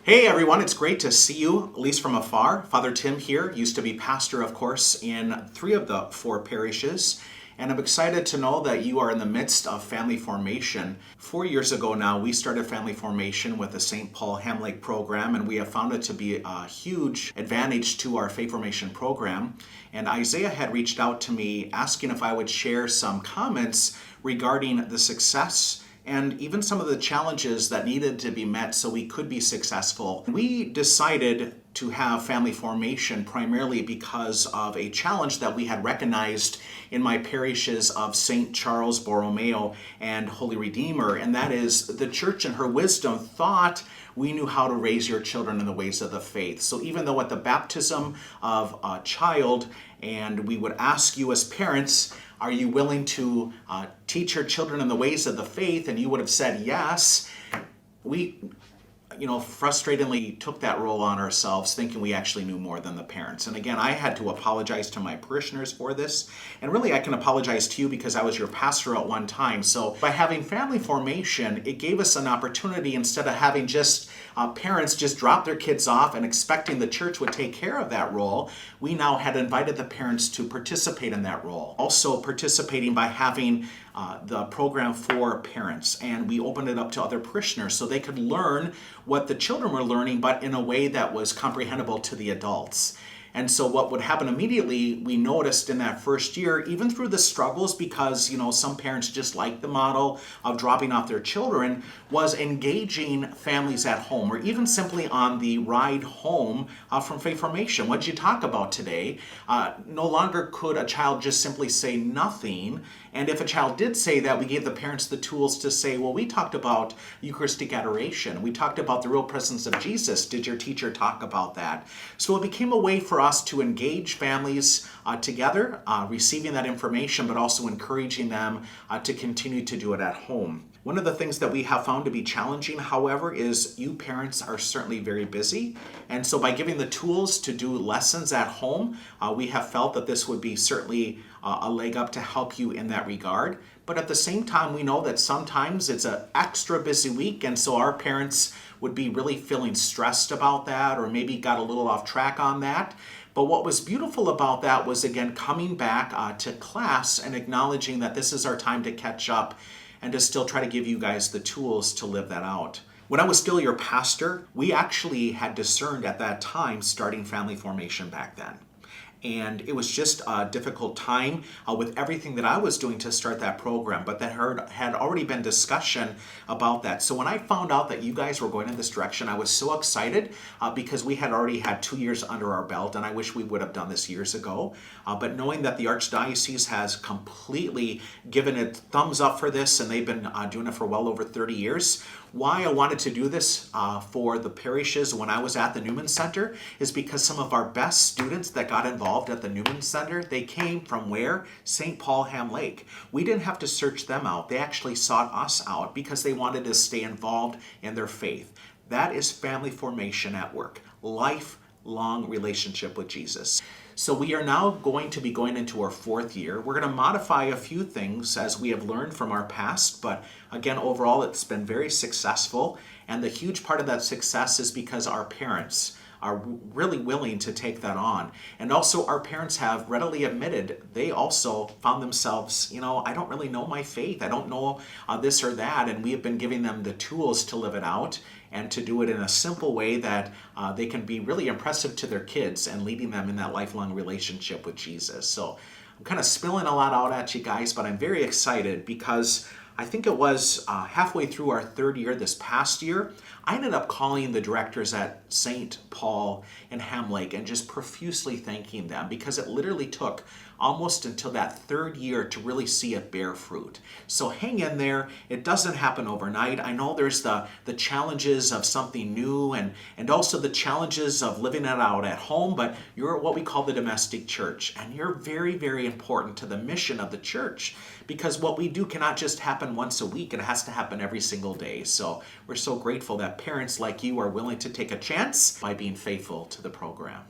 Hey everyone, it's great to see you, at least from afar. Father Tim here, used to be pastor, of course, in 3 of the 4 parishes, and I'm excited to know that you are in the midst of family formation. 4 years ago now, we started family formation with the St. Paul Ham Lake program, and we have found it to be a huge advantage to our faith formation program. And Isaiah had reached out to me asking if I would share some comments regarding the success and even some of the challenges that needed to be met so we could be successful. We decided to have family formation primarily because of a challenge that we had recognized in my parishes of St. Charles Borromeo and Holy Redeemer, and that is the church in her wisdom thought we knew how to raise your children in the ways of the faith. So even though at the baptism of a child, and we would ask you as parents, are you willing to teach your children in the ways of the faith? And you would have said yes. We, frustratingly took that role on ourselves, thinking we actually knew more than the parents. And again, I had to apologize to my parishioners for this. And really, I can apologize to you because I was your pastor at one time. So by having family formation, it gave us an opportunity, instead of having just parents just drop their kids off and expecting the church would take care of that role, we now had invited the parents to participate in that role. Also participating by having the program for parents, and we opened it up to other parishioners so they could learn what the children were learning, but in a way that was comprehensible to the adults. And so what would happen immediately, we noticed in that first year, even through the struggles, because some parents just like the model of dropping off their children, was engaging families at home, or even simply on the ride home from faith formation. What did you talk about today? No longer could a child just simply say nothing. And if a child did say that, we gave the parents the tools to say, well, we talked about Eucharistic adoration. We talked about the real presence of Jesus. Did your teacher talk about that? So it became a way for us to engage families together, receiving that information, but also encouraging them to continue to do it at home. One of the things that we have found to be challenging, however, is you parents are certainly very busy. And so by giving the tools to do lessons at home, we have felt that this would be certainly a leg up to help you in that regard. But at the same time, we know that sometimes it's an extra busy week, and so our parents would be really feeling stressed about that, or maybe got a little off track on that. But what was beautiful about that was, again, coming back to class and acknowledging that this is our time to catch up and to still try to give you guys the tools to live that out. When I was still your pastor, we actually had discerned at that time starting family formation back then. And it was just a difficult time with everything that I was doing to start that program, but there had already been discussion about that. So when I found out that you guys were going in this direction, I was so excited because we had already had 2 years under our belt, and I wish we would have done this years ago. But knowing that the Archdiocese has completely given it thumbs up for this, and they've been doing it for well over 30 years, why I wanted to do this for the parishes when I was at the Newman Center is because some of our best students that got involved at the Newman Center, they came from where? St. Paul Ham Lake. We didn't have to search them out. They actually sought us out because they wanted to stay involved in their faith. That is family formation at work. Lifelong relationship with Jesus. So we are now going to be going into our 4th year. We're going to modify a few things as we have learned from our past, but again, overall, it's been very successful. And the huge part of that success is because our parents are really willing to take that on. And also our parents have readily admitted they also found themselves, I don't really know my faith. I don't know this or that. And we have been giving them the tools to live it out and to do it in a simple way that they can be really impressive to their kids and leading them in that lifelong relationship with Jesus. So I'm kind of spilling a lot out at you guys, but I'm very excited because I think it was halfway through our 3rd year this past year, I ended up calling the directors at St. Paul and Ham Lake and just profusely thanking them because it literally took almost until that 3rd year to really see it bear fruit. So hang in there. It doesn't happen overnight. I know there's the challenges of something new and also the challenges of living it out at home, but you're what we call the domestic church, and you're very, very important to the mission of the church because what we do cannot just happen once a week. It has to happen every single day. So we're so grateful that parents like you are willing to take a chance by being faithful to the program.